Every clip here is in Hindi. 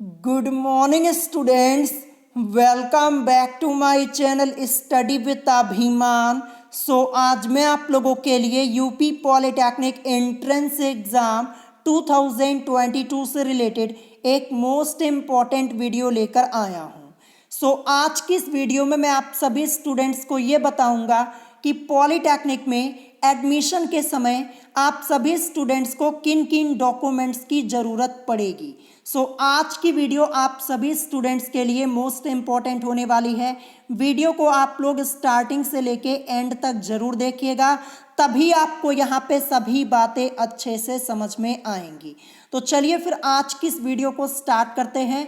Good morning students, welcome back to my channel study with Abhiman. आज मैं आप लोगों के लिए यूपी पॉलिटेक्निक एंट्रेंस एग्ज़ाम 2022 से रिलेटेड एक मोस्ट इम्पॉर्टेंट वीडियो लेकर आया हूँ। आज की इस वीडियो में मैं आप सभी स्टूडेंट्स को ये बताऊंगा कि पॉलिटेक्निक में एडमिशन के समय आप सभी स्टूडेंट्स को किन किन डॉक्यूमेंट्स की ज़रूरत पड़ेगी। आज की वीडियो आप सभी स्टूडेंट्स के लिए मोस्ट इम्पॉर्टेंट होने वाली है। वीडियो को आप लोग स्टार्टिंग से लेके एंड तक ज़रूर देखिएगा, तभी आपको यहाँ पे सभी बातें अच्छे से समझ में आएंगी। तो चलिए फिर आज की इस वीडियो को स्टार्ट करते हैं।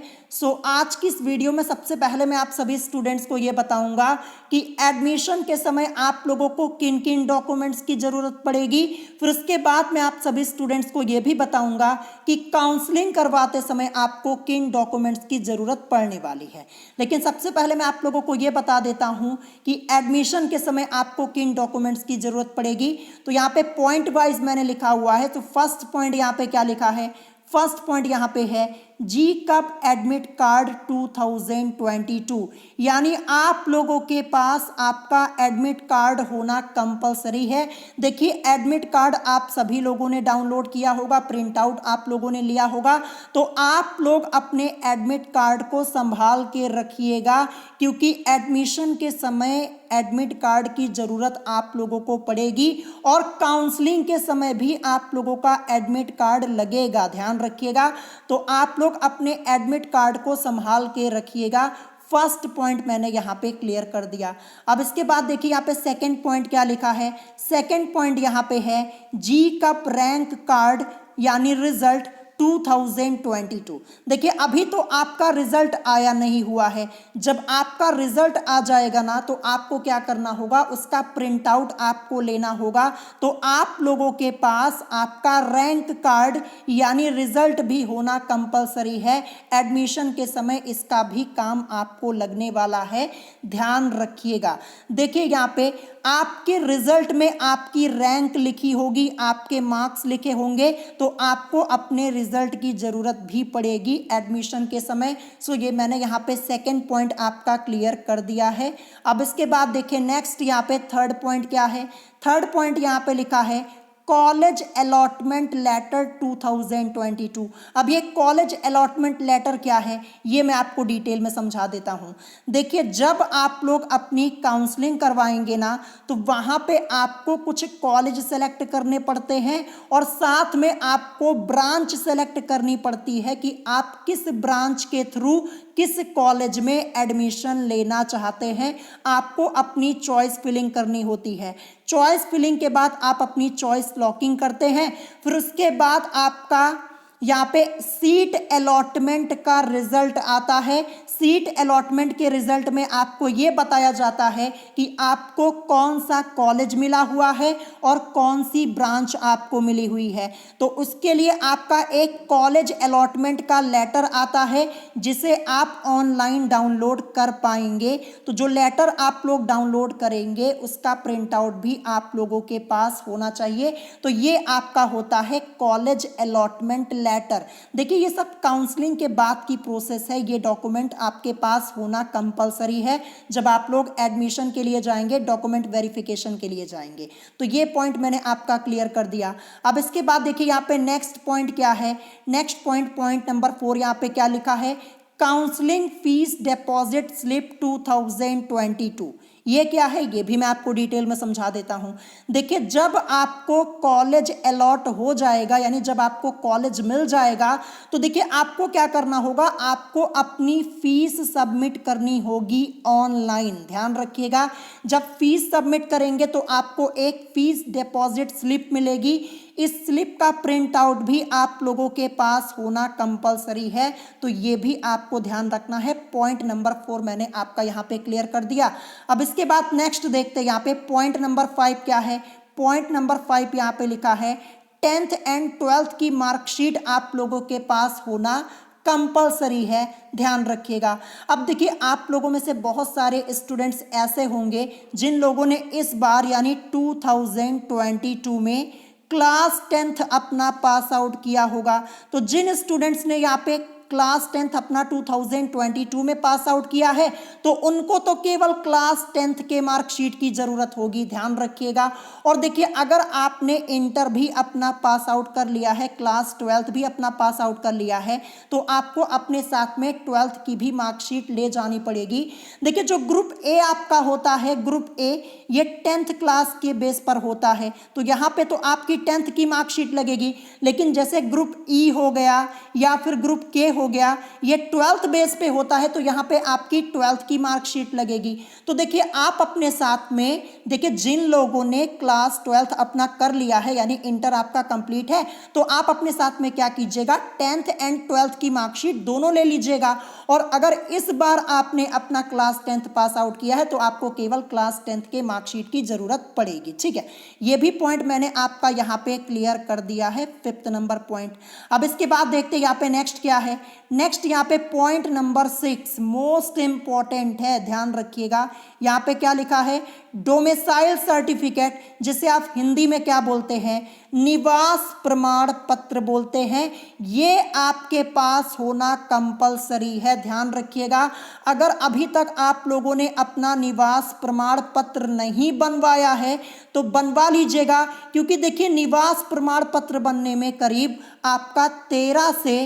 आज की इस वीडियो में सबसे पहले मैं आप सभी स्टूडेंट्स को ये बताऊंगा कि एडमिशन के समय आप लोगों को किन किन डॉक्यूमेंट्स की ज़रूरत पड़ेगी। फिर उसके बाद मैं आप सभी स्टूडेंट्स को ये भी बताऊंगा कि काउंसलिंग करवाते समय आपको किन डॉक्यूमेंट्स की ज़रूरत पड़ने वाली है। लेकिन सबसे पहले मैं आप लोगों को ये बता देता हूँ कि एडमिशन के समय आपको किन डॉक्यूमेंट्स की ज़रूरत पड़ेगी। तो यहाँ पे पॉइंट वाइज मैंने लिखा हुआ है। तो फर्स्ट पॉइंट यहाँ पे क्या लिखा है? फर्स्ट पॉइंट यहाँ पे है जी कप एडमिट कार्ड 2022, यानी आप लोगों के पास आपका एडमिट कार्ड होना कंपलसरी है। देखिए, एडमिट कार्ड आप सभी लोगों ने डाउनलोड किया होगा, प्रिंट आउट आप लोगों ने लिया होगा। तो आप लोग अपने एडमिट कार्ड को संभाल के रखिएगा, क्योंकि एडमिशन के समय एडमिट कार्ड की ज़रूरत आप लोगों को पड़ेगी और काउंसलिंग के समय भी आप लोगों का एडमिट कार्ड लगेगा, ध्यान रखिएगा। तो आप लोग अपने एडमिट कार्ड को संभाल के रखिएगा। फर्स्ट पॉइंट मैंने यहाँ पे क्लियर कर दिया। अब इसके बाद देखिए यहाँ पे सेकंड पॉइंट क्या लिखा है। सेकंड पॉइंट यहाँ पे है जी कप रैंक कार्ड यानी रिजल्ट 2022। देखिए, अभी तो आपका रिजल्ट आया नहीं हुआ है। जब आपका रिजल्ट आ जाएगा ना, तो आपको क्या करना होगा, उसका प्रिंट आउट आपको लेना होगा। तो आप लोगों के पास आपका रैंक कार्ड यानी रिजल्ट भी होना कंपलसरी है। एडमिशन के समय इसका भी काम आपको लगने वाला है, ध्यान रखिएगा। देखिए, यहाँ पे आपके रिजल्ट में आपकी रैंक लिखी होगी, आपके मार्क्स लिखे होंगे, तो आपको अपने रिजल्ट की ज़रूरत भी पड़ेगी एडमिशन के समय। ये मैंने यहाँ पे सेकंड पॉइंट आपका क्लियर कर दिया है। अब इसके बाद देखिए नेक्स्ट यहाँ पे थर्ड पॉइंट क्या है। थर्ड पॉइंट यहाँ पे लिखा है कॉलेज अलॉटमेंट लेटर 2022। अब ये कॉलेज अलॉटमेंट लेटर क्या है, ये मैं आपको डिटेल में समझा देता हूँ। देखिए, जब आप लोग अपनी काउंसलिंग करवाएंगे ना, तो वहाँ पे आपको कुछ कॉलेज सेलेक्ट करने पड़ते हैं और साथ में आपको ब्रांच सेलेक्ट करनी पड़ती है कि आप किस ब्रांच के थ्रू किस कॉलेज में एडमिशन लेना चाहते हैं। आपको अपनी चॉइस फिलिंग करनी होती है। चॉइस फिलिंग के बाद आप अपनी चॉइस लॉकिंग करते हैं। फिर उसके बाद आपका यहाँ पे सीट अलॉटमेंट का रिजल्ट आता है। सीट अलॉटमेंट के रिजल्ट में आपको ये बताया जाता है कि आपको कौन सा कॉलेज मिला हुआ है और कौन सी ब्रांच आपको मिली हुई है। तो उसके लिए आपका एक कॉलेज अलॉटमेंट का लेटर आता है, जिसे आप ऑनलाइन डाउनलोड कर पाएंगे। तो जो लेटर आप लोग डाउनलोड करेंगे, उसका प्रिंट आउट भी आप लोगों के पास होना चाहिए। तो ये आपका होता है कॉलेज अलॉटमेंट लेटर। देखिए, ये सब काउंसलिंग के बाद की प्रोसेस है। ये डॉक्यूमेंट आपके पास होना कंपलसरी है जब आप लोग एडमिशन के लिए जाएंगे, डॉक्यूमेंट वेरिफिकेशन के लिए जाएंगे। तो ये पॉइंट मैंने आपका क्लियर कर दिया। अब इसके बाद देखिए यहाँ पे नेक्स्ट पॉइंट क्या है। नेक्स्ट पॉइंट, पॉइंट नंबर 4, यहाँ पे क्या लिखा है, काउंसलिंग फीस डिपॉजिट स्लिप 2022। ये क्या है, ये भी मैं आपको डिटेल में समझा देता हूँ। देखिए, जब आपको कॉलेज अलॉट हो जाएगा, यानी जब आपको कॉलेज मिल जाएगा, तो देखिए आपको क्या करना होगा, आपको अपनी फीस सबमिट करनी होगी ऑनलाइन, ध्यान रखिएगा। जब फीस सबमिट करेंगे तो आपको एक फीस डिपॉजिट स्लिप मिलेगी। इस स्लिप का प्रिंट आउट भी आप लोगों के पास होना कंपलसरी है। तो ये भी आपको ध्यान रखना है। पॉइंट नंबर 4 मैंने आपका यहाँ पे क्लियर कर दिया। अब इसके बाद नेक्स्ट देखते हैं यहाँ पे पॉइंट नंबर 5 क्या है। पॉइंट नंबर 5 यहाँ पे लिखा है 10th एंड 12th की मार्कशीट आप लोगों के पास होना कंपलसरी है, ध्यान रखिएगा। अब देखिए, आप लोगों में से बहुत सारे स्टूडेंट्स ऐसे होंगे जिन लोगों ने इस बार यानी 2022 में क्लास 10th अपना पास आउट किया होगा। तो जिन स्टूडेंट्स ने यहाँ पे क्लास 10th अपना 2022 में पास आउट किया है तो उनको तो केवल क्लास 10th के मार्कशीट की ज़रूरत होगी, ध्यान रखिएगा। और देखिए अगर आपने इंटर भी अपना पास आउट कर लिया है, क्लास 12th भी अपना पास आउट कर लिया है, तो आपको अपने साथ में 12th की भी मार्कशीट ले जानी पड़ेगी। देखिए जो ग्रुप ए आपका होता है, ग्रुप ए ये 10th क्लास के बेस पर होता है, तो यहाँ पे तो आपकी 10th की मार्कशीट लगेगी। लेकिन जैसे ग्रुप ई हो गया या फिर ग्रुप के हो गया, ये 12th बेस पे होता है, तो यहाँ पे आपकी 12th की मार्कशीट लगेगी। तो देखिए आप अपने साथ में, देखिए जिन लोगों ने क्लास 12th अपना कर लिया है यानी इंटर आपका कंप्लीट है, तो आप अपने साथ में क्या कीजिएगा, 10th एंड 12th की मार्कशीट दोनों ले लीजिएगा। और अगर इस बार आपने अपना क्लास 10th पास आउट किया है तो आपको केवल क्लास 10th के मार्कशीट की जरूरत पड़ेगी, ठीक है। ये भी पॉइंट मैंने आपका यहाँ पे क्लियर कर दिया है, 5th नंबर पॉइंट। अब इसके बाद देखते हैं यहाँ पे नेक्स्ट क्या है। नेक्स्ट यहाँ पे पॉइंट नंबर 6 मोस्ट इंपॉर्टेंट है, ध्यान रखिएगा। यहाँ पे क्या लिखा है, डोमिसाइल सर्टिफिकेट, जिसे आप हिंदी में क्या बोलते हैं, निवास प्रमाण पत्र बोलते हैं, ये आपके पास होना कंपलसरी है, ध्यान रखिएगा। अगर अभी तक आप लोगों ने अपना निवास प्रमाण पत्र नहीं बनवाया है तो बनवा लीजिएगा, क्योंकि देखिए निवास प्रमाण पत्र बनने में करीब आपका 13 से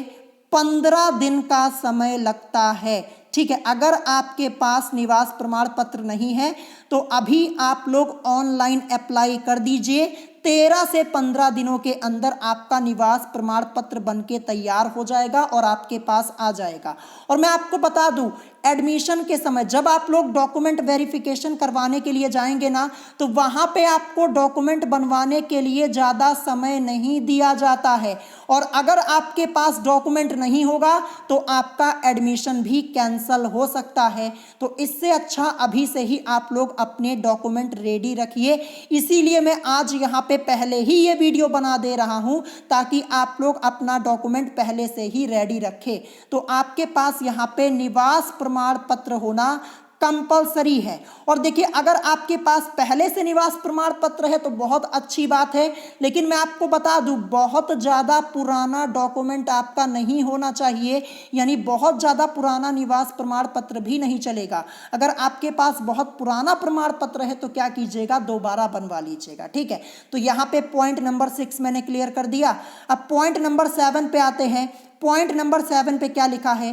15 दिन का समय लगता है, ठीक है। अगर आपके पास निवास प्रमाण पत्र नहीं है तो अभी आप लोग ऑनलाइन अप्लाई कर दीजिए, 13 से 15 दिनों के अंदर आपका निवास प्रमाण पत्र बनके तैयार हो जाएगा और आपके पास आ जाएगा। और मैं आपको बता दूं, एडमिशन के समय जब आप लोग डॉक्यूमेंट वेरिफिकेशन करवाने के लिए जाएंगे ना, तो वहां पे आपको डॉक्यूमेंट बनवाने के लिए ज़्यादा समय नहीं दिया जाता है। और अगर आपके पास डॉक्यूमेंट नहीं होगा तो आपका एडमिशन भी कैंसल हो सकता है। तो इससे अच्छा अभी से ही आप लोग अपने डॉक्यूमेंट रेडी रखिए। इसीलिए मैं आज यहाँ पे पहले ही ये वीडियो बना दे रहा हूँ ताकि आप लोग अपना डॉक्यूमेंट पहले से ही रेडी रखें। तो आपके पास यहाँ पे निवास प्रमाण पत्र होना कंपलसरी है। और देखिए अगर आपके पास पहले से निवास प्रमाण पत्र है तो बहुत अच्छी बात है, लेकिन मैं आपको बता दूं बहुत ज़्यादा पुराना डॉक्यूमेंट आपका नहीं होना चाहिए, यानी बहुत ज़्यादा पुराना निवास प्रमाण पत्र भी नहीं चलेगा। अगर आपके पास बहुत पुराना प्रमाण पत्र है तो क्या कीजिएगा, दोबारा बनवा लीजिएगा, ठीक है। तो यहाँ पे पॉइंट नंबर 6 मैंने क्लियर कर दिया। अब पॉइंट नंबर 7 पे आते हैं। पॉइंट नंबर 7 पे क्या लिखा है,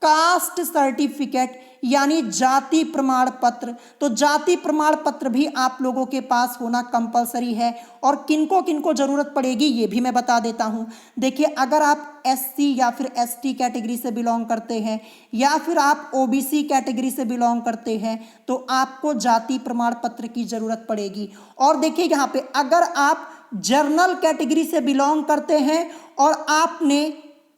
कास्ट सर्टिफिकेट यानी जाति प्रमाण पत्र। तो जाति प्रमाण पत्र भी आप लोगों के पास होना कंपलसरी है। और किनको किनको जरूरत पड़ेगी ये भी मैं बता देता हूं। देखिए अगर आप एससी या फिर एसटी कैटेगरी से बिलोंग करते हैं या फिर आप ओबीसी कैटेगरी से बिलोंग करते हैं तो आपको जाति प्रमाण पत्र की जरूरत पड़ेगी। और देखिए यहाँ पे अगर आप जनरल कैटेगरी से बिलोंग करते हैं और आपने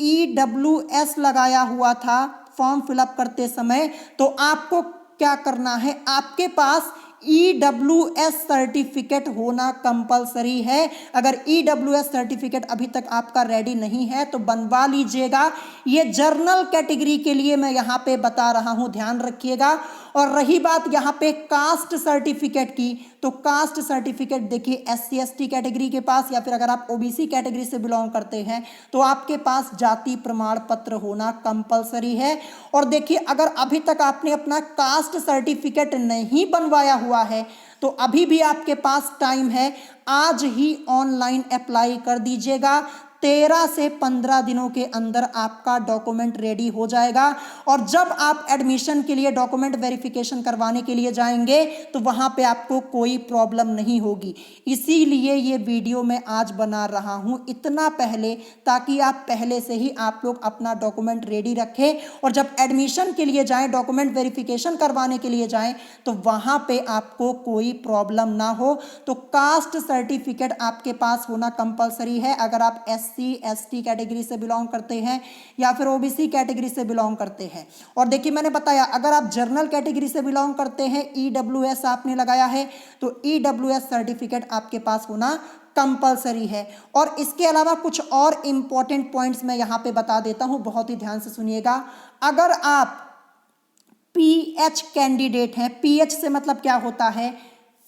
EWS लगाया हुआ था फॉर्म फिलअप करते समय, तो आपको क्या करना है, आपके पास EWS सर्टिफिकेट होना कंपलसरी है। अगर EWS सर्टिफिकेट अभी तक आपका रेडी नहीं है तो बनवा लीजिएगा। ये जनरल कैटेगरी के लिए मैं यहाँ पे बता रहा हूँ, ध्यान रखिएगा। और रही बात यहाँ पे कास्ट सर्टिफिकेट की, तो कास्ट सर्टिफिकेट देखिए SC ST कैटेगरी के पास या फिर अगर आप OBC कैटेगरी से बिलोंग करते हैं तो आपके पास जाति प्रमाण पत्र होना कंपलसरी है। और देखिए अगर अभी तक आपने अपना कास्ट सर्टिफिकेट नहीं बनवाया हुआ है तो अभी भी आपके पास टाइम है, आज ही ऑनलाइन अप्लाई कर दीजिएगा। 13 से 15 दिनों के अंदर आपका डॉक्यूमेंट रेडी हो जाएगा। और जब आप एडमिशन के लिए डॉक्यूमेंट वेरिफिकेशन करवाने के लिए जाएंगे तो वहां पे आपको कोई प्रॉब्लम नहीं होगी। इसीलिए ये वीडियो मैं आज बना रहा हूं इतना पहले, ताकि आप पहले से ही आप लोग अपना डॉक्यूमेंट रेडी रखें और जब एडमिशन के लिए जाएं, डॉक्यूमेंट वेरिफिकेशन करवाने के लिए जाएं तो वहां पे आपको कोई प्रॉब्लम ना हो। तो कास्ट सर्टिफिकेट आपके पास होना कंपलसरी है अगर आप SC ST कैटेगरी से बिलोंग करते हैं या फिर OBC कैटेगरी से बिलोंग करते हैं। और देखिए मैंने बताया अगर आप जनरल कैटेगरी से बिलोंग करते हैं, EWS आपने लगाया है, तो EWS सर्टिफिकेट आपके पास होना कंपलसरी है। और इसके अलावा कुछ और इंपॉर्टेंट पॉइंट्स मैं यहाँ पे बता देता हूँ, बहुत ही ध्यान से सुनिएगा। अगर आप PH कैंडिडेट हैं, PH से मतलब क्या होता है,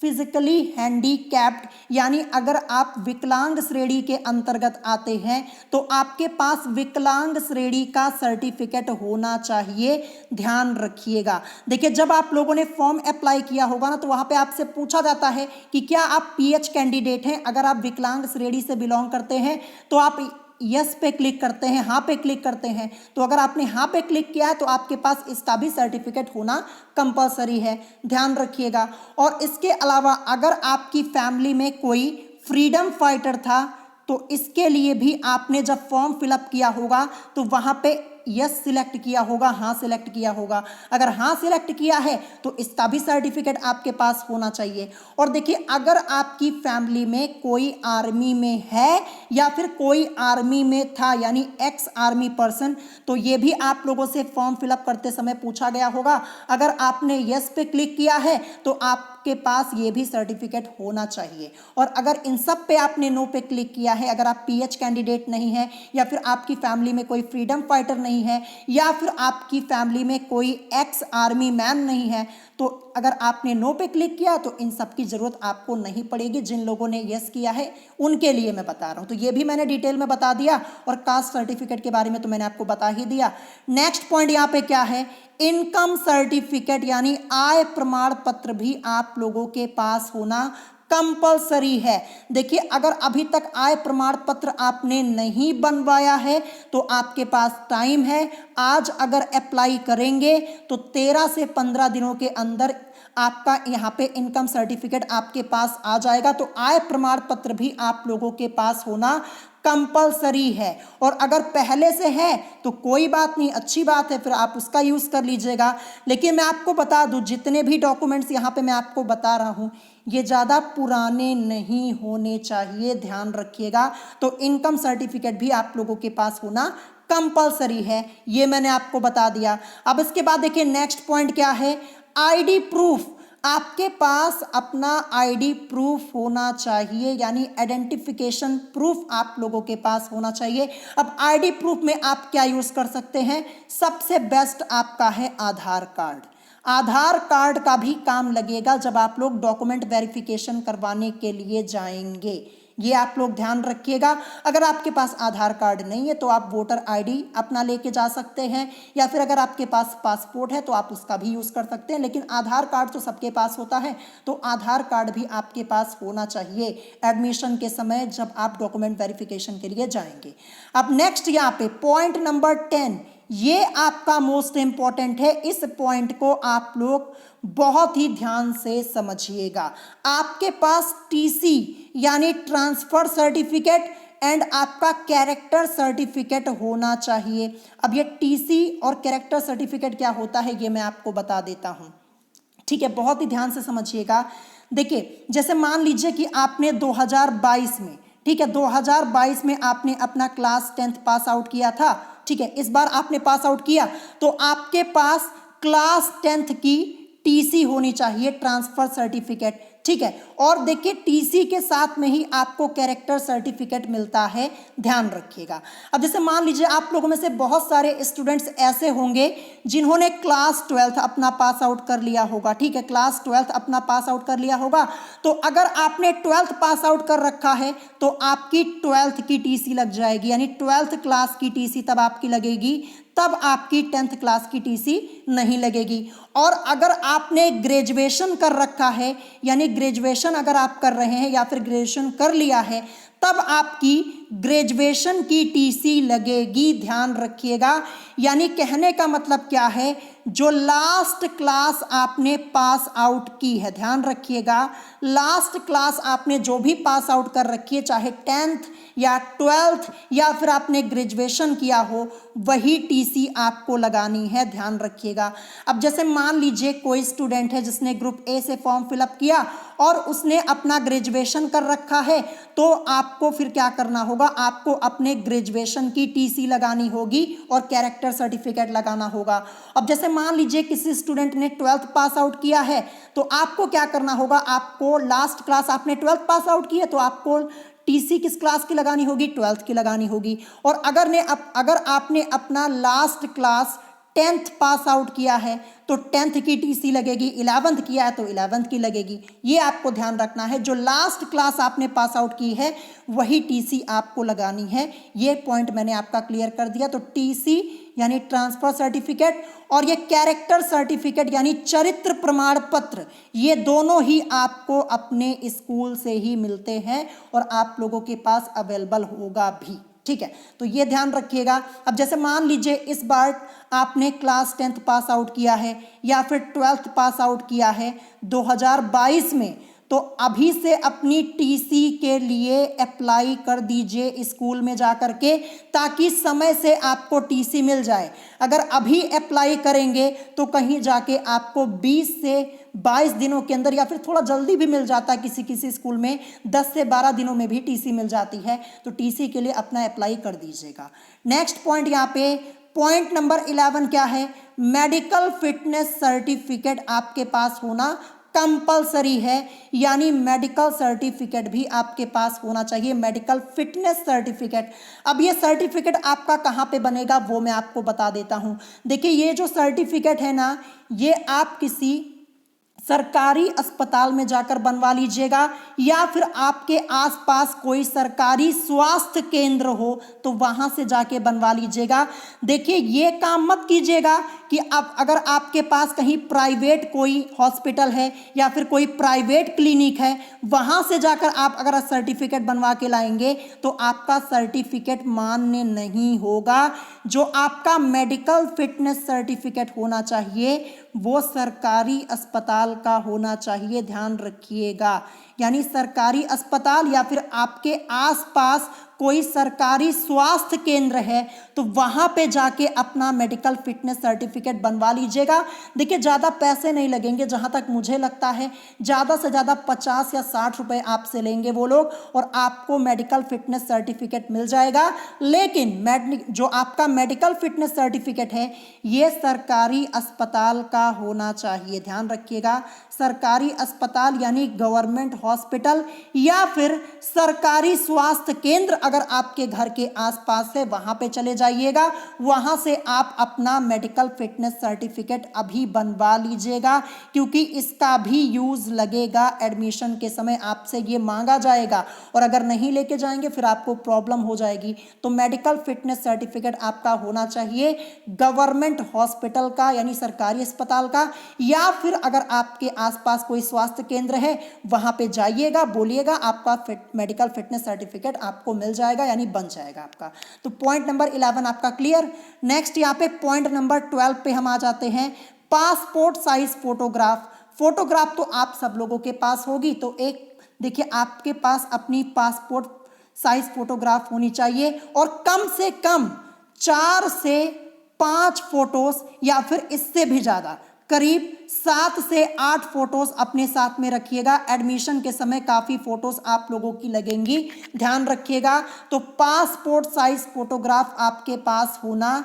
फिजिकली हैंडीकैप्ड, यानी अगर आप विकलांग श्रेणी के अंतर्गत आते हैं तो आपके पास विकलांग श्रेणी का सर्टिफिकेट होना चाहिए, ध्यान रखिएगा। देखिए जब आप लोगों ने फॉर्म अप्लाई किया होगा ना तो वहां पे आपसे पूछा जाता है कि क्या आप पीएच कैंडिडेट हैं। अगर आप विकलांग श्रेणी से बिलोंग करते हैं तो आप यस पे क्लिक करते हैं, हाँ पे क्लिक करते हैं। तो अगर आपने हाँ पे क्लिक किया है तो आपके पास इसका भी सर्टिफिकेट होना कंपलसरी है, ध्यान रखिएगा। और इसके अलावा अगर आपकी फैमिली में कोई फ्रीडम फाइटर था तो इसके लिए भी आपने जब फॉर्म फिलअप किया होगा तो वहां पे यस सिलेक्ट किया होगा, हाँ सिलेक्ट किया होगा। अगर हाँ सिलेक्ट किया है तो इसका भी सर्टिफिकेट आपके पास होना चाहिए। और देखिए अगर आपकी फैमिली में कोई आर्मी में है या फिर कोई आर्मी में था यानी एक्स आर्मी पर्सन, तो ये भी आप लोगों से फॉर्म फिलअप करते समय पूछा गया होगा। अगर आपने यस पे क्लिक किया है तो आपके पास ये भी सर्टिफिकेट होना चाहिए। और अगर इन सब पे आपने नो पे क्लिक किया है, अगर आप पीएच कैंडिडेट नहीं है या फिर आपकी फैमिली में कोई फ्रीडम फाइटर नहीं है या फिर आपकी फैमिली में कोई एक्स आर्मी मैन नहीं है, तो अगर आपने नो पे क्लिक किया तो इन सब की जरूरत आपको नहीं पड़ेगी। जिन लोगों ने यस किया है उनके लिए मैं बता रहा हूं। तो ये भी मैंने डिटेल में बता दिया और कास्ट सर्टिफिकेट के बारे में तो मैंने आपको बता ही दिया। नेक्स्ट पॉइंट यहां पे क्या है, इनकम सर्टिफिकेट यानी आय प्रमाण पत्र भी आप लोगों के पास होना कंपलसरी है। देखिए अगर अभी तक आय प्रमाण पत्र आपने नहीं बनवाया है तो आपके पास टाइम है। आज अगर अप्लाई करेंगे तो 13 से 15 दिनों के अंदर आपका यहाँ पे इनकम सर्टिफिकेट आपके पास आ जाएगा। तो आय प्रमाण पत्र भी आप लोगों के पास होना कंपलसरी है। और अगर पहले से है तो कोई बात नहीं, अच्छी बात है, फिर आप उसका यूज कर लीजिएगा। लेकिन मैं आपको बता दूं जितने भी डॉक्यूमेंट्स यहाँ पे मैं आपको बता रहा हूँ ये ज़्यादा पुराने नहीं होने चाहिए, ध्यान रखिएगा। तो इनकम सर्टिफिकेट भी आप लोगों के पास होना कंपलसरी है, ये मैंने आपको बता दिया। अब इसके बाद देखिए नेक्स्ट पॉइंट क्या है, आईडी प्रूफ। आपके पास अपना आईडी प्रूफ होना चाहिए यानी आइडेंटिफिकेशन प्रूफ आप लोगों के पास होना चाहिए। अब आईडी प्रूफ में आप क्या यूज कर सकते हैं, सबसे बेस्ट आपका है आधार कार्ड। आधार कार्ड का भी काम लगेगा जब आप लोग डॉक्यूमेंट वेरिफिकेशन करवाने के लिए जाएंगे, ये आप लोग ध्यान रखिएगा। अगर आपके पास आधार कार्ड नहीं है तो आप वोटर आईडी अपना लेके जा सकते हैं या फिर अगर आपके पास पासपोर्ट है तो आप उसका भी यूज कर सकते हैं। लेकिन आधार कार्ड तो सबके पास होता है, तो आधार कार्ड भी आपके पास होना चाहिए एडमिशन के समय जब आप डॉक्यूमेंट वेरिफिकेशन के लिए जाएंगे। अब नेक्स्ट यहाँ पे पॉइंट नंबर 10, ये आपका मोस्ट इंपॉर्टेंट है। इस पॉइंट को आप लोग बहुत ही ध्यान से समझिएगा। आपके पास टीसी यानी ट्रांसफर सर्टिफिकेट एंड आपका कैरेक्टर सर्टिफिकेट होना चाहिए। अब ये टीसी और कैरेक्टर सर्टिफिकेट क्या होता है ये मैं आपको बता देता हूं, ठीक है, बहुत ही ध्यान से समझिएगा। देखिए जैसे मान लीजिए कि आपने 2022 में, ठीक है, 2022 में आपने अपना क्लास 10th पास आउट किया था, ठीक है, इस बार आपने पास आउट किया तो आपके पास क्लास 10th की टीसी होनी चाहिए, ट्रांसफर सर्टिफिकेट, ठीक है। और देखिए टीसी के साथ में ही आपको कैरेक्टर सर्टिफिकेट मिलता है, ध्यान रखिएगा। अब जैसे मान लीजिए आप लोगों में से बहुत सारे स्टूडेंट्स ऐसे होंगे जिन्होंने क्लास 12th अपना पास आउट कर लिया होगा, ठीक है, क्लास 12th अपना पास आउट कर लिया होगा। तो अगर आपने 12th पास आउट कर रखा है तो आपकी 12th की टीसी लग जाएगी, यानी 12th क्लास की टीसी तब आपकी लगेगी, तब आपकी 10th क्लास की टीसी नहीं लगेगी। और अगर आपने ग्रेजुएशन कर रखा है यानी ग्रेजुएशन अगर आप कर रहे हैं या फिर ग्रेजुएशन कर लिया है तब आपकी ग्रेजुएशन की टीसी लगेगी, ध्यान रखिएगा। यानी कहने का मतलब क्या है, जो लास्ट क्लास आपने पास आउट की है, ध्यान रखिएगा, लास्ट क्लास आपने जो भी पास आउट कर रखी है, चाहे 10th या 12th या फिर आपने ग्रेजुएशन किया हो, वही टीसी आपको लगानी है, ध्यान रखिएगा। अब जैसे मान लीजिए कोई स्टूडेंट है जिसने ग्रुप ए से फॉर्म फिलअप किया और उसने अपना ग्रेजुएशन कर रखा है, तो आपको फिर क्या करना होगा, आपको अपने ग्रेजुएशन की टीसी लगानी होगी और कैरेक्टर सर्टिफिकेट लगाना होगा। अब जैसे मान लीजिए किसी स्टूडेंट ने 12th पास आउट किया है तो आपको क्या करना होगा, आपको लास्ट क्लास आपने 12th पास आउट की है तो आपको टीसी किस क्लास की लगानी होगी, 12th की लगानी होगी। और अगर आपने अपना last class 10th pass out किया है तो 10th की टीसी लगेगी, 11th किया है तो 11th की लगेगी। ये आपको ध्यान रखना है, जो लास्ट क्लास आपने पास आउट की है वही टीसी आपको लगानी है। ये पॉइंट मैंने आपका क्लियर कर दिया। तो टीसी यानी ट्रांसफर सर्टिफिकेट और ये कैरेक्टर सर्टिफिकेट यानी चरित्र प्रमाण पत्र, ये दोनों ही आपको अपने स्कूल से ही मिलते हैं और आप लोगों के पास अवेलेबल होगा भी, ठीक है। तो ये ध्यान रखिएगा। अब जैसे मान लीजिए इस बार आपने क्लास 10th पास आउट किया है या फिर 12th पास आउट किया है 2022 में, तो अभी से अपनी टीसी के लिए अप्लाई कर दीजिए स्कूल में जा कर के, ताकि समय से आपको टीसी मिल जाए। अगर अभी अप्लाई करेंगे तो कहीं जाके आपको 20 से 22 दिनों के अंदर या फिर थोड़ा जल्दी भी मिल जाता है, किसी किसी स्कूल में 10 से 12 दिनों में भी टीसी मिल जाती है। तो टीसी के लिए अपना अप्लाई कर दीजिएगा। नेक्स्ट पॉइंट यहाँ पे पॉइंट नंबर 11 क्या है, मेडिकल फिटनेस सर्टिफिकेट आपके पास होना कंपलसरी है, यानी मेडिकल सर्टिफिकेट भी आपके पास होना चाहिए, मेडिकल फिटनेस सर्टिफिकेट। अब ये सर्टिफिकेट आपका कहाँ पे बनेगा वो मैं आपको बता देता हूँ। देखिए ये जो सर्टिफिकेट है ना, ये आप किसी सरकारी अस्पताल में जाकर बनवा लीजिएगा, या फिर आपके आसपास कोई सरकारी स्वास्थ्य केंद्र हो तो वहां से जाके बनवा लीजिएगा। देखिए ये काम मत कीजिएगा कि अब अगर आपके पास कहीं प्राइवेट कोई हॉस्पिटल है या फिर कोई प्राइवेट क्लिनिक है, वहां से जाकर आप अगर सर्टिफिकेट बनवा के लाएंगे तो आपका सर्टिफिकेट मान्य नहीं होगा। जो आपका मेडिकल फिटनेस सर्टिफिकेट होना चाहिए वो सरकारी अस्पताल का होना चाहिए, ध्यान रखिएगा। यानी सरकारी अस्पताल या फिर आपके आसपास कोई सरकारी स्वास्थ्य केंद्र है तो वहां पे जाके अपना मेडिकल फिटनेस सर्टिफिकेट बनवा लीजिएगा। देखिए ज़्यादा पैसे नहीं लगेंगे, जहां तक मुझे लगता है ज़्यादा से ज़्यादा 50 या 60 रुपए आपसे लेंगे वो लोग, और आपको मेडिकल फिटनेस सर्टिफिकेट मिल जाएगा। लेकिन जो आपका मेडिकल फिटनेस सर्टिफिकेट है ये सरकारी अस्पताल का होना चाहिए, ध्यान रखिएगा। सरकारी अस्पताल यानी गवर्नमेंट हॉस्पिटल या फिर सरकारी स्वास्थ्य केंद्र अगर आपके घर के आसपास है वहां पे चले जाइएगा, वहां से आप अपना मेडिकल फिटनेस सर्टिफिकेट अभी बनवा लीजिएगा, क्योंकि इसका भी यूज लगेगा एडमिशन के समय, आपसे ये मांगा जाएगा और अगर नहीं लेके जाएंगे फिर आपको प्रॉब्लम हो जाएगी। तो मेडिकल फिटनेस सर्टिफिकेट आपका होना चाहिए गवर्नमेंट हॉस्पिटल का यानी सरकारी अस्पताल का, या फिर अगर आपके आसपास कोई स्वास्थ्य केंद्र है वहां पे जाइएगा, बोलिएगा, आपका मेडिकल फिटनेस सर्टिफिकेट आपको मिल जाएगा यानी बन जाएगा आपका। तो पॉइंट नंबर 11 आपका क्लियर। नेक्स्ट यहाँ पे पॉइंट नंबर 12 पे हम आ जाते हैं, पासपोर्ट साइज फोटोग्राफ। फोटोग्राफ तो आप सब लोगों के पास होगी, तो एक देखिए आपके पास अपनी पासपोर्ट साइज फोटोग्राफ होनी चाहिए और कम से कम 4 से 5 फोटोज या फिर इससे भी ज़्यादा करीब 7 से 8 फोटोज अपने साथ में रखिएगा। एडमिशन के समय काफ़ी फोटोज आप लोगों की लगेंगी, ध्यान रखिएगा। तो पासपोर्ट साइज फोटोग्राफ आपके पास होना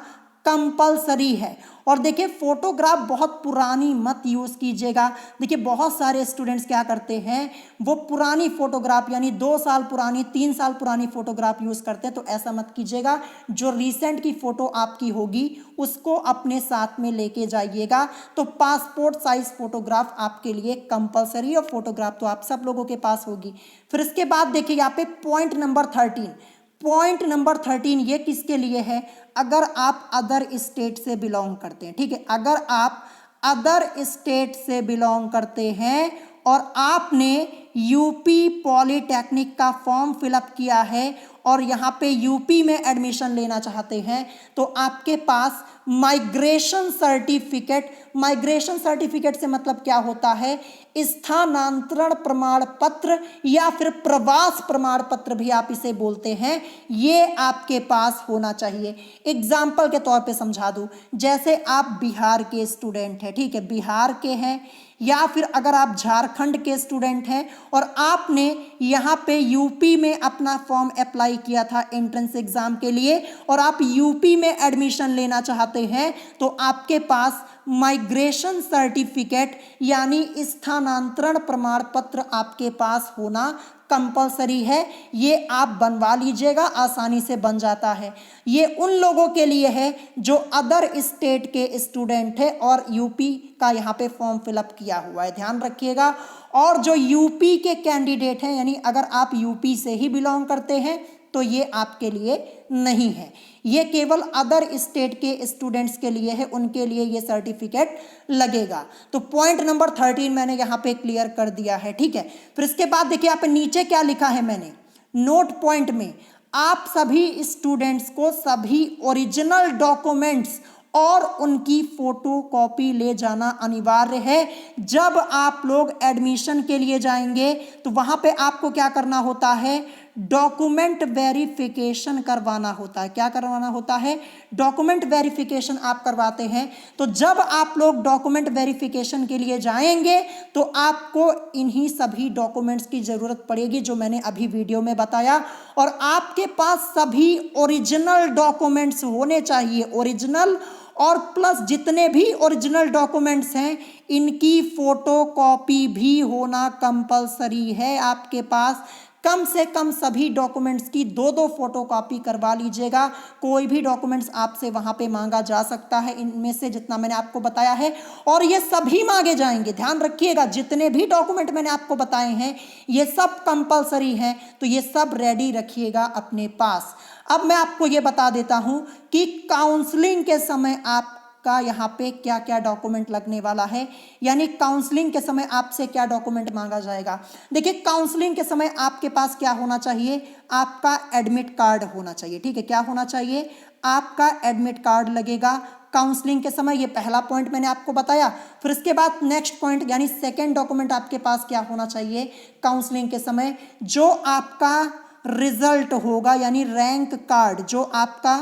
कंपलसरी है। और देखिए फोटोग्राफ बहुत पुरानी मत यूज़ कीजिएगा। देखिए बहुत सारे स्टूडेंट्स क्या करते हैं, वो पुरानी फोटोग्राफ यानी 2 साल पुरानी 3 साल पुरानी फोटोग्राफ यूज़ करते हैं, तो ऐसा मत कीजिएगा। जो रिसेंट की फ़ोटो आपकी होगी उसको अपने साथ में लेके जाइएगा। तो पासपोर्ट साइज फोटोग्राफ आपके लिए कंपलसरी, और फोटोग्राफ तो आप सब लोगों के पास होगी। फिर इसके बाद देखिए यहाँ पे पॉइंट नंबर 13, पॉइंट नंबर 13 ये किसके लिए है, अगर आप अदर स्टेट से बिलोंग करते हैं, ठीक है। अगर आप अदर स्टेट से बिलोंग करते हैं और आपने यूपी पॉलीटेक्निक का फॉर्म फिलअप किया है और यहाँ पे यूपी में एडमिशन लेना चाहते हैं, तो आपके पास माइग्रेशन सर्टिफिकेट, माइग्रेशन सर्टिफिकेट से मतलब क्या होता है, स्थानांतरण प्रमाण पत्र या फिर प्रवास प्रमाण पत्र भी आप इसे बोलते हैं, ये आपके पास होना चाहिए। एग्जाम्पल के तौर पे समझा दूं, जैसे आप बिहार के स्टूडेंट हैं, ठीक है, बिहार के हैं, या फिर अगर आप झारखंड के स्टूडेंट हैं और आपने यहाँ पे यूपी में अपना फॉर्म अप्लाई किया था एंट्रेंस एग्जाम के लिए और आप यूपी में एडमिशन लेना चाहते हैं, तो आपके पास माइग्रेशन सर्टिफिकेट यानी स्थानांतरण प्रमाण पत्र आपके पास होना कंपलसरी है, ये आप बनवा लीजिएगा, आसानी से बन जाता है। ये उन लोगों के लिए है जो अदर स्टेट के स्टूडेंट है और यूपी का यहाँ पे फॉर्म फिलअप किया हुआ है, ध्यान रखिएगा। और जो यूपी के कैंडिडेट हैं, यानी अगर आप यूपी से ही बिलोंग करते हैं तो ये आपके लिए नहीं है, ये केवल अदर स्टेट के स्टूडेंट्स के लिए है, उनके लिए ये सर्टिफिकेट लगेगा। तो पॉइंट नंबर 13 मैंने यहाँ पे क्लियर कर दिया है, ठीक है। फिर इसके बाद देखिए यहाँ पे नीचे क्या लिखा है मैंने नोट पॉइंट में, आप सभी स्टूडेंट्स को सभी ओरिजिनल डॉक्यूमेंट्स और उनकी फोटो कॉपी ले जाना अनिवार्य है। जब आप लोग एडमिशन के लिए जाएंगे तो वहां पे आपको क्या करना होता है, डॉक्यूमेंट वेरिफिकेशन करवाना होता है। क्या करवाना होता है, डॉक्यूमेंट वेरिफिकेशन आप करवाते हैं। तो जब आप लोग डॉक्यूमेंट वेरिफिकेशन के लिए जाएंगे तो आपको इन्हीं सभी डॉक्यूमेंट्स की जरूरत पड़ेगी जो मैंने अभी वीडियो में बताया, और आपके पास सभी ओरिजिनल डॉक्यूमेंट्स होने चाहिए, ओरिजिनल और प्लस जितने भी ओरिजिनल डॉक्यूमेंट्स हैं इनकी फोटो कॉपी भी होना कंपलसरी है आपके पास। कम से कम सभी डॉक्यूमेंट्स की 2-2 फोटो कॉपी करवा लीजिएगा। कोई भी डॉक्यूमेंट्स आपसे वहां पे मांगा जा सकता है, इनमें से जितना मैंने आपको बताया है, और ये सभी मांगे जाएंगे, ध्यान रखिएगा। जितने भी डॉक्यूमेंट मैंने आपको बताए हैं ये सब कंपलसरी हैं, तो ये सब रेडी रखिएगा अपने पास। अब मैं आपको ये बता देता हूं कि काउंसलिंग के समय आपका यहाँ पे क्या क्या डॉक्यूमेंट लगने वाला है, यानी काउंसलिंग के समय आपसे क्या डॉक्यूमेंट मांगा जाएगा। देखिए काउंसलिंग के समय आपके पास क्या होना चाहिए, आपका एडमिट कार्ड होना चाहिए, ठीक है। क्या होना चाहिए, आपका एडमिट कार्ड लगेगा काउंसलिंग के समय, ये पहला पॉइंट मैंने आपको बताया। फिर इसके बाद नेक्स्ट पॉइंट यानी सेकेंड डॉक्यूमेंट आपके पास क्या होना चाहिए काउंसलिंग के समय, जो आपका रिजल्ट होगा, यानी रैंक कार्ड, जो आपका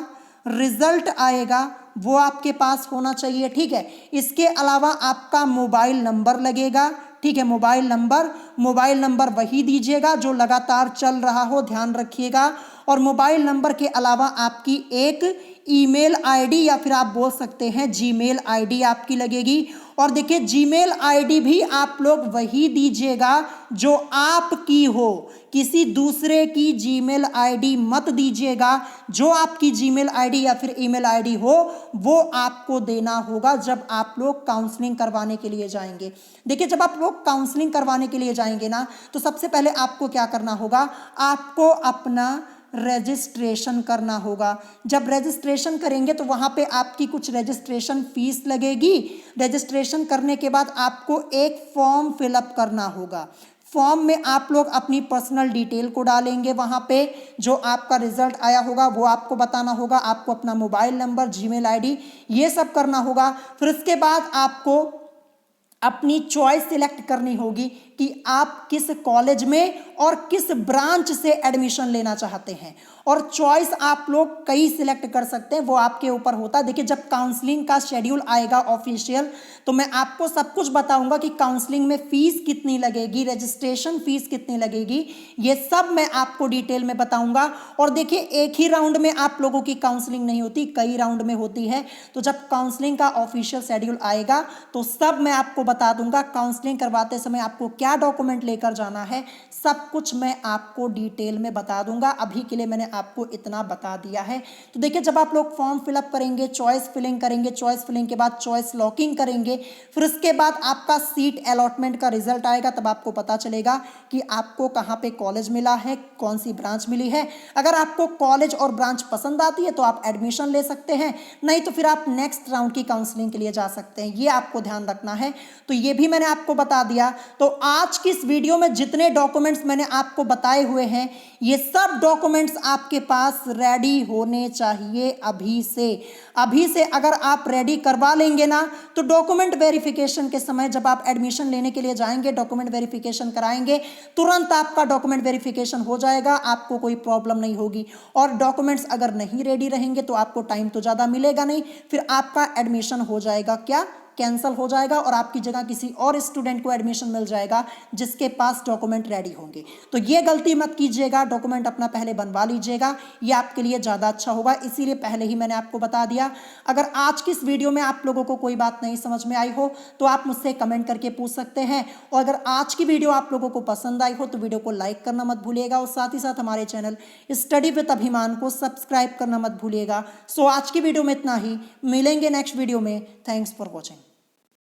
रिजल्ट आएगा वो आपके पास होना चाहिए, ठीक है। इसके अलावा आपका मोबाइल नंबर लगेगा, ठीक है। मोबाइल नंबर वही दीजिएगा जो लगातार चल रहा हो, ध्यान रखिएगा। और मोबाइल नंबर के अलावा आपकी एक ईमेल आईडी या फिर आप बोल सकते हैं जीमेल आईडी आपकी लगेगी। और देखिए जीमेल आईडी भी आप लोग वही दीजिएगा जो आपकी हो, किसी दूसरे की जीमेल आईडी मत दीजिएगा। जो आपकी जीमेल आईडी या फिर ईमेल आईडी हो वो आपको देना होगा जब आप लोग काउंसलिंग करवाने के लिए जाएंगे। देखिए जब आप लोग काउंसलिंग करवाने के लिए जाएंगे ना, तो सबसे पहले आपको क्या करना होगा, आपको अपना रजिस्ट्रेशन करना होगा। जब रजिस्ट्रेशन करेंगे तो वहाँ पे आपकी कुछ रजिस्ट्रेशन फीस लगेगी। रजिस्ट्रेशन करने के बाद आपको एक फॉर्म फिलअप करना होगा। फॉर्म में आप लोग अपनी पर्सनल डिटेल को डालेंगे, वहाँ पे जो आपका रिजल्ट आया होगा वो आपको बताना होगा, आपको अपना मोबाइल नंबर, जीमेल आईडी ये सब करना होगा। फिर इसके बाद आपको अपनी चॉइस सिलेक्ट करनी होगी कि आप किस कॉलेज में और किस ब्रांच से एडमिशन लेना चाहते हैं। और चॉइस आप लोग कई सिलेक्ट कर सकते हैं, वो आपके ऊपर होता है। देखिए जब काउंसलिंग का शेड्यूल आएगा ऑफिशियल तो मैं आपको सब कुछ बताऊंगा कि काउंसलिंग में फीस कितनी लगेगी, रजिस्ट्रेशन फीस कितनी लगेगी, ये सब मैं आपको डिटेल में बताऊंगा। और देखिए एक ही राउंड में आप लोगों की काउंसलिंग नहीं होती, कई राउंड में होती है। तो जब काउंसलिंग का ऑफिशियल शेड्यूल आएगा तो सब मैं आपको बता दूंगा। काउंसलिंग करवाते समय आपको क्या डॉक्यूमेंट लेकर जाना है सब कुछ मैं आपको डिटेल में बता दूंगा। अभी के लिए मैंने आपको इतना बता दिया है। तो देखिए जब आप लोग फॉर्म फिलअप करेंगे, चॉइस फिलिंग करेंगे, चॉइस फिलिंग के बाद चॉइस लॉकिंग करेंगे, फिर उसके बाद आपका सीट अलॉटमेंट का रिजल्ट आएगा, तब आपको पता चलेगा कि आपको कहाँ पे कॉलेज मिला है, कौन सी ब्रांच मिली है। अगर आपको कॉलेज और ब्रांच पसंद आती है तो आप एडमिशन ले सकते हैं, नहीं तो फिर आप नेक्स्ट राउंड की काउंसलिंग के लिए जा सकते हैं। ये आपको ध्यान रखना है। तो ये भी मैंने आपको बता दिया। तो आज की इस वीडियो में जितने डॉक्यूमेंट्स मैंने आपको बताए हुए हैं ये सब डॉक्यूमेंट्स आपके पास रेडी होने चाहिए अभी से। अगर आप रेडी करवा लेंगे ना तो डॉक्यूमेंट वेरिफिकेशन के समय जब आप एडमिशन लेने के लिए जाएंगे, डॉक्यूमेंट वेरिफिकेशन कराएंगे, तुरंत आपका डॉक्यूमेंट वेरिफिकेशन हो जाएगा, आपको कोई प्रॉब्लम नहीं होगी। और डॉक्यूमेंट्स अगर नहीं रेडी रहेंगे तो आपको टाइम तो ज़्यादा मिलेगा नहीं, फिर आपका एडमिशन हो जाएगा क्या, कैंसिल हो जाएगा और आपकी जगह किसी और स्टूडेंट को एडमिशन मिल जाएगा जिसके पास डॉक्यूमेंट रेडी होंगे। तो ये गलती मत कीजिएगा, डॉक्यूमेंट अपना पहले बनवा लीजिएगा, ये आपके लिए ज़्यादा अच्छा होगा, इसीलिए पहले ही मैंने आपको बता दिया। अगर आज की इस वीडियो में आप लोगों को कोई बात नहीं समझ में आई हो तो आप मुझसे कमेंट करके पूछ सकते हैं, और अगर आज की वीडियो आप लोगों को पसंद आई हो तो वीडियो को लाइक करना मत भूलिएगा और साथ ही साथ हमारे चैनल स्टडी विद अभिमान को सब्सक्राइब करना मत भूलिएगा। सो आज की वीडियो में इतना ही, मिलेंगे नेक्स्ट वीडियो में। Thanks for watching.